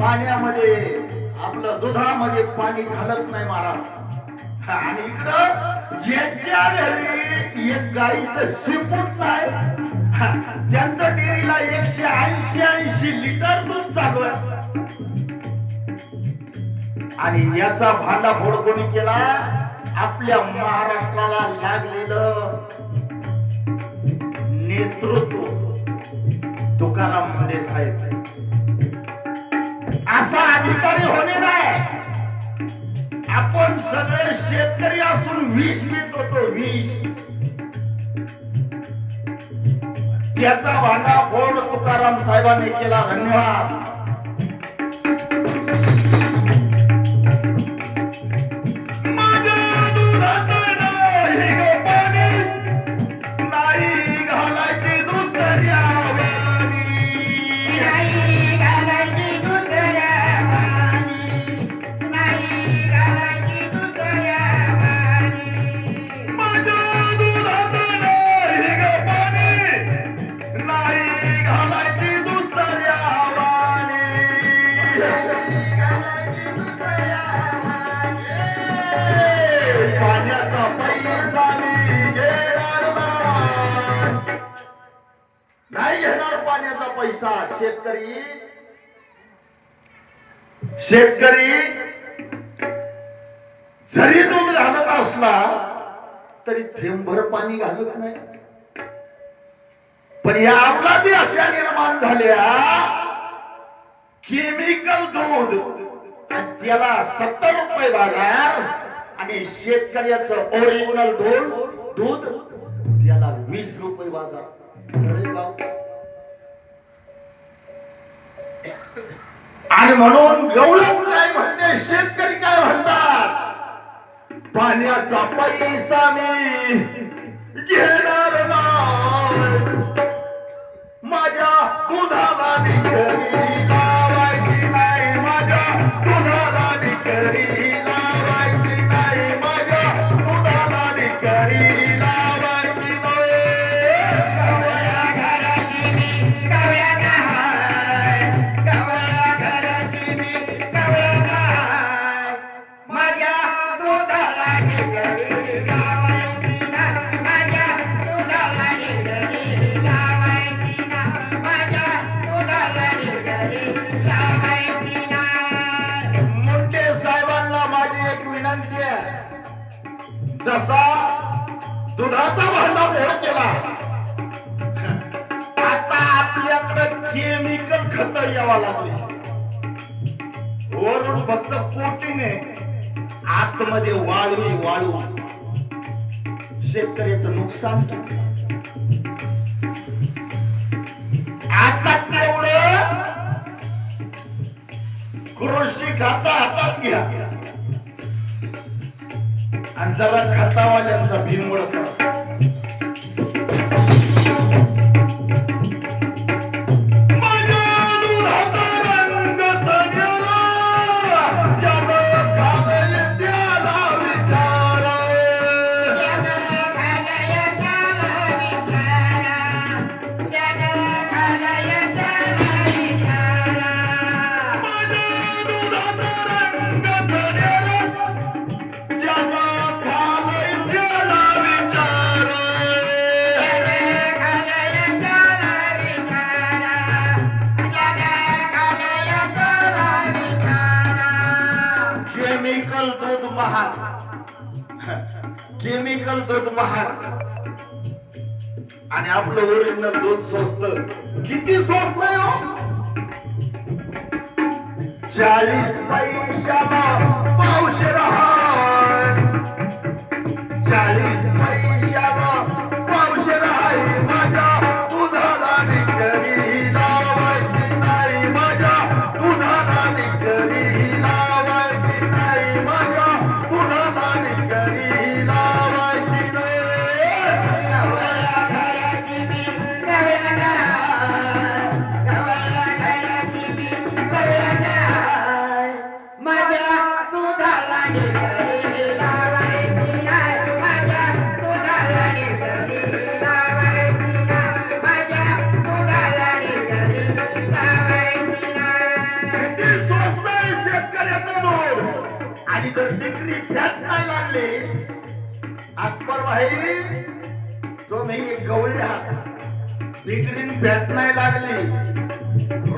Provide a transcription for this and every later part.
पाण्यामध्ये आपलं दुधामध्ये पाणी घालत नाही महाराज. आणि इकडं ज्यांच्या घरी एक गाईचं शिपूट नाही त्यांचं डेअरीला 180 लिटर दूध चालू आहे. आणि याचा भांडाफोड कोणी केला? आपल्या महाराष्ट्राला लागलेलं नेतृत्व तुकाराम मुंडे साहेब. असा अधिकारी होणे नाही. आपण सगळे शेतकरी असून विष पीत होतो, विष. त्याचा भांडाफोड तुकाराम साहेबांनी केला. धन्यवाद. पैसा शेतकरी जरी दूध घालत असला तरी थेंबभर पाणी घालत नाही. पण या अवलादी अशा निर्माण झाल्या केमिकल दूध आणि त्याला 70 रुपये बाजार आणि शेतकऱ्याचं ओरिजिनल दूध त्याला 20 रुपये बाजार. आणि म्हणून गवळण काय म्हणते, शेतकरी काय म्हणतात? पाण्याचा पैसा मी घेणार नाही, माझ्या दुधाला निकरी लावायची नाही, माझ्या दुधाला निकरी लावायची नाही, माझ्या दुधाला निकरी लावायची नाही. गवळ्या घराची मी गवळ्या नाही, गवळ्या घराची मी गवळ्या नाही, माझ्या दुधाला निकरी लावायची नाही, माझ्या दुधाला निकरी लावायची नाही, माझ्या दुधाला निकरी लावायची नाही. मुंडे साहेबांना माझी एक विनंती आहे. जसा दुधाचा भांडाफोड केला, आता आपल्याकडे केमिकल खत यावा लागले. वरून फक्त कोटीने, आतमध्ये वाळू शेतकऱ्याचं नुकसान केलं. आता तेवढं कृषी खाता हातात घ्या आणि जरा खतावाल्यांचा बिनवड करा. केमिकल दूध महाग आणि आपलं ओरिजिनल दूध स्वस्त. किती स्वस्त आहे हो? 40 पैशाला पावशेर आहे, 40 पैशाला पावशेर आहे. माझ्या दुधाला निकरी लावायची नाही, माझ्या दुधाला निकरी लावायची नाही, माझ्या दुधाला निकरी लावायची नाही. गवळ्या घराची मी गवळ्या नाही, गवळ्या घराची मी गवळ्या नाही, माझ्या दुधाला जर डिग्री फॅट नाही लागली, अकबर भाई तुम्ही गवळी आहात, डिग्री फॅट नाही लागली,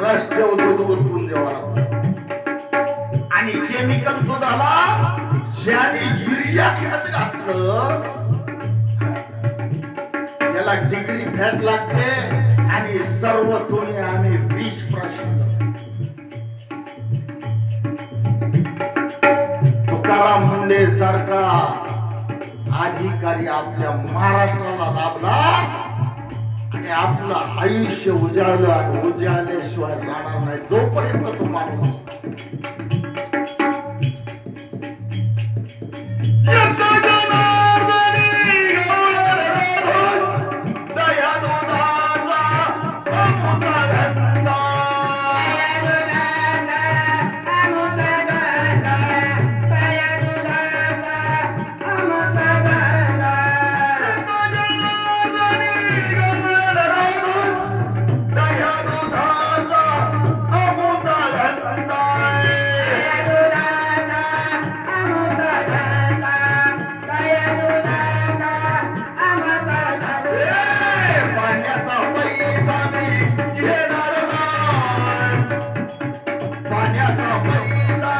रस्त्यावर दूध ओतून द्यावा लागतो. आणि केमिकल दुधाला ज्याने युरिया खत घातलं त्याला डिग्री फॅट लागते आणि सर्व तुम्ही आम्ही विष प्राशन. तुकाराम मुंडे सारखा अधिकारी आपल्या महाराष्ट्राला लाभला आणि आपलं आयुष्य उजाळलं आणि उजाळल्याशिवाय राहणार नाही जोपर्यंत तो माणूस. पाण्याचा पैसा